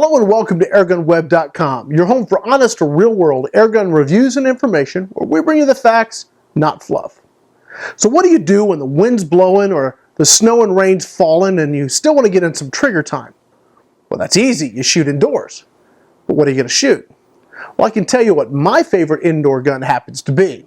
Hello and welcome to airgunweb.com, your home for honest, real-world airgun reviews and information, where we bring you the facts, not fluff. So what do you do when the wind's blowing or the snow and rain's falling and you still want to get in some trigger time? Well, that's easy. You shoot indoors. But what are you going to shoot? Well, I can tell you what my favorite indoor gun happens to be.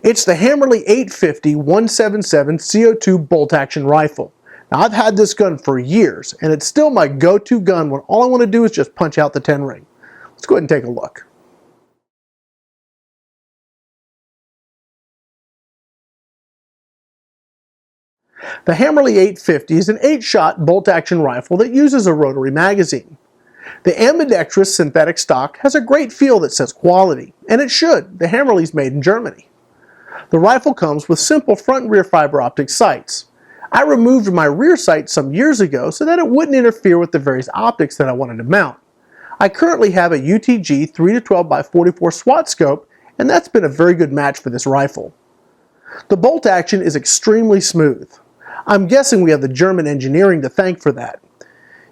It's the Hammerli 850 177 CO2 bolt-action rifle. Now, I've had this gun for years, and it's still my go-to gun when all I want to do is just punch out the 10 ring. Let's go ahead and take a look. The Hammerli 850 is an 8-shot bolt-action rifle that uses a rotary magazine. The Ambidextrous synthetic stock has a great feel that says quality, and it should. The Hammerli's made in Germany. The rifle comes with simple front and rear fiber optic sights. I removed my rear sight some years ago so that it wouldn't interfere with the various optics that I wanted to mount. I currently have a UTG 3-12x44 SWAT scope, and that's been a very good match for this rifle. The bolt action is extremely smooth. I'm guessing we have the German engineering to thank for that.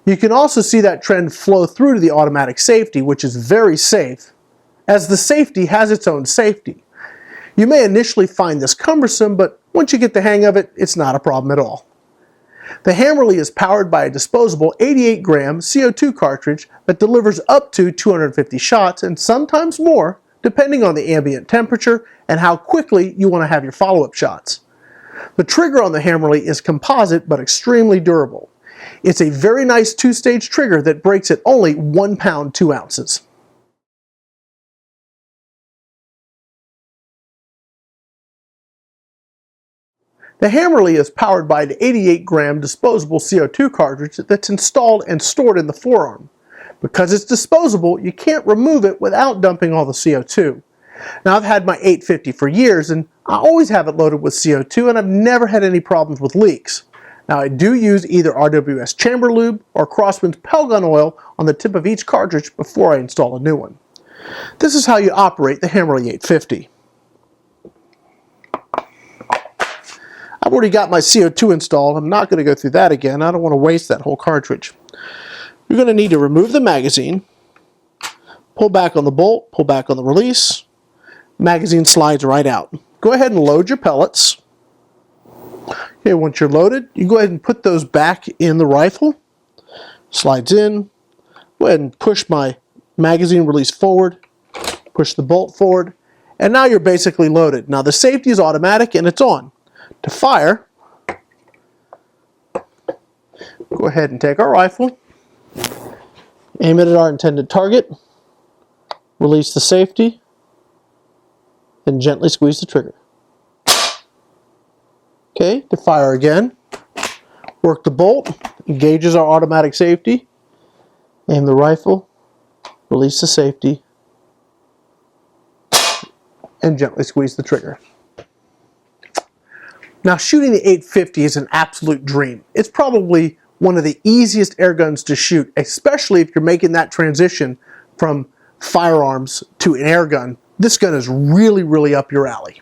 You can also see that trend flow through to the automatic safety, which is very safe, as the safety has its own safety. You may initially find this cumbersome, but once you get the hang of it, it's not a problem at all. The Hammerli is powered by a disposable 88-gram CO2 cartridge that delivers up to 250 shots and sometimes more, depending on the ambient temperature and how quickly you want to have your follow-up shots. The trigger on the Hammerli is composite but extremely durable. It's a very nice two-stage trigger that breaks at only 1 pound 2 ounces. The Hammerli is powered by an 88-gram disposable CO2 cartridge that's installed and stored in the forearm. Because it's disposable, you can't remove it without dumping all the CO2. Now, I've had my 850 for years, and I always have it loaded with CO2, and I've never had any problems with leaks. Now, I do use either RWS chamber lube or Craftsman's Pelgun oil on the tip of each cartridge before I install a new one. This is how you operate the Hammerli 850. I've already got my CO2 installed. I'm not going to go through that again. I don't want to waste that whole cartridge. You're going to need to remove the magazine, pull back on the bolt, pull back on the release. Magazine slides right out. Go ahead and load your pellets. Okay, once you're loaded, you go ahead and put those back in the rifle. Slides in. Go ahead and push my magazine release forward. Push the bolt forward. And now you're basically loaded. Now the safety is automatic and it's on. To fire, go ahead and take our rifle, aim it at our intended target, release the safety, and gently squeeze the trigger. Okay, to fire again, work the bolt, engages our automatic safety, aim the rifle, release the safety, and gently squeeze the trigger. Now, shooting the 850 is an absolute dream. It's probably one of the easiest air guns to shoot, especially if you're making that transition from firearms to an air gun. This gun is really, really up your alley.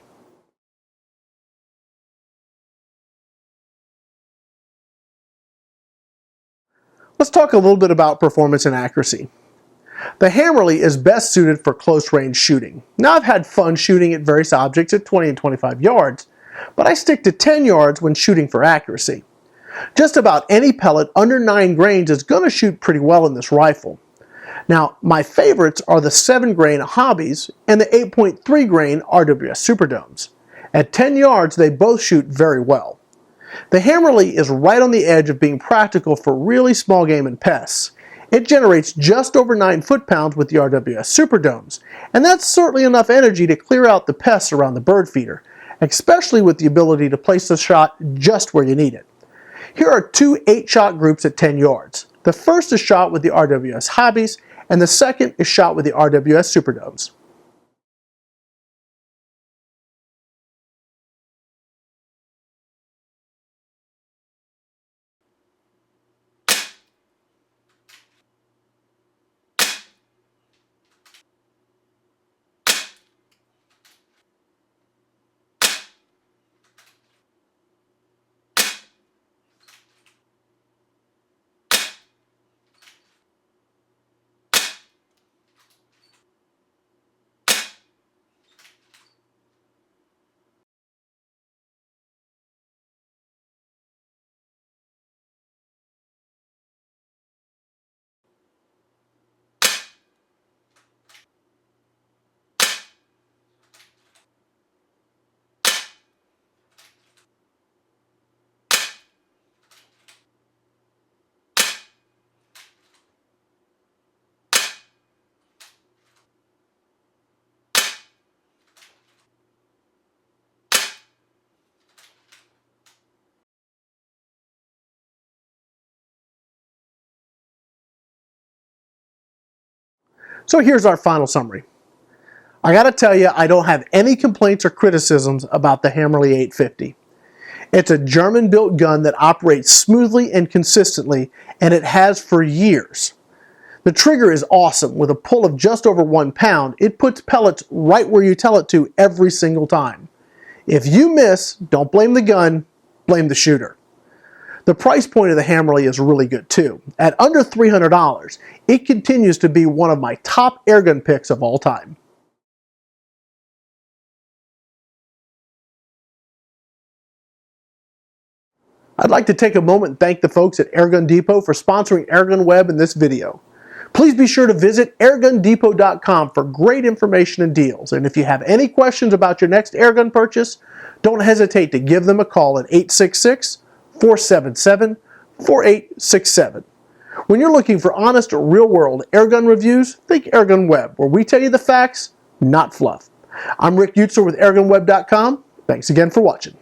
Let's talk a little bit about performance and accuracy. The Hammerli is best suited for close-range shooting. Now, I've had fun shooting at various objects at 20 and 25 yards, but I stick to 10 yards when shooting for accuracy. Just about any pellet under 9 grains is going to shoot pretty well in this rifle. Now, my favorites are the 7-grain Hobbies and the 8.3 grain RWS Superdomes. At 10 yards, they both shoot very well. The Hammerli is right on the edge of being practical for really small game and pests. It generates just over 9 foot-pounds with the RWS Superdomes, and that's certainly enough energy to clear out the pests around the bird feeder, especially with the ability to place the shot just where you need it. Here are 2 8-shot groups at 10 yards. The first is shot with the RWS Hobbies, and the second is shot with the RWS Superdomes. So here's our final summary. I gotta tell you, I don't have any complaints or criticisms about the Hammerli 850. It's a German-built gun that operates smoothly and consistently, and it has for years. The trigger is awesome. With a pull of just over 1 pound, it puts pellets right where you tell it to every single time. If you miss, don't blame the gun, blame the shooter. The price point of the Hammerli is really good too. At under $300, it continues to be one of my top airgun picks of all time. I'd like to take a moment and thank the folks at Airgun Depot for sponsoring Airgun Web in this video. Please be sure to visit airgundepot.com for great information and deals. And if you have any questions about your next airgun purchase, don't hesitate to give them a call at 866-477-4867. When you're looking for honest, real-world airgun reviews, think Airgun Web, where we tell you the facts, not fluff. I'm Rick Utzer with airgunweb.com. Thanks again for watching.